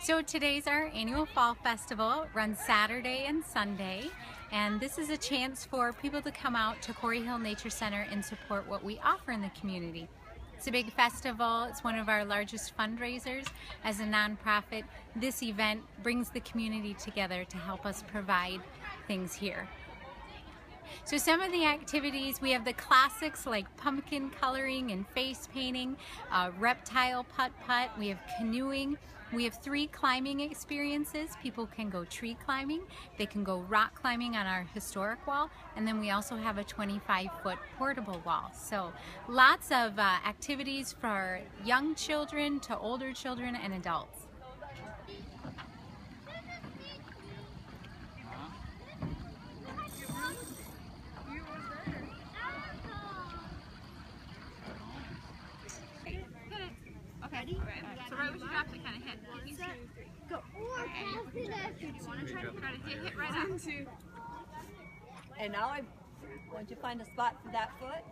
So today's our annual Fall Festival. It runs Saturday and Sunday, and this is a chance for people to come out to Quarry Hill Nature Center and support what we offer in the community. It's a big festival. It's one of our largest fundraisers. As a nonprofit, this event brings the community together to help us provide things here. So some of the activities, we have the classics like pumpkin coloring and face painting, reptile putt-putt, we have canoeing, we have 3 climbing experiences. People can go tree climbing, they can go rock climbing on our historic wall, and then we also have a 25-foot portable wall. So lots of activities for young children to older children and adults. Ready? So right when you drop it, kind of hit. 1, 2, 3, go. You want to try to hit right up. 1, 2. And now I want you to find a spot for that foot.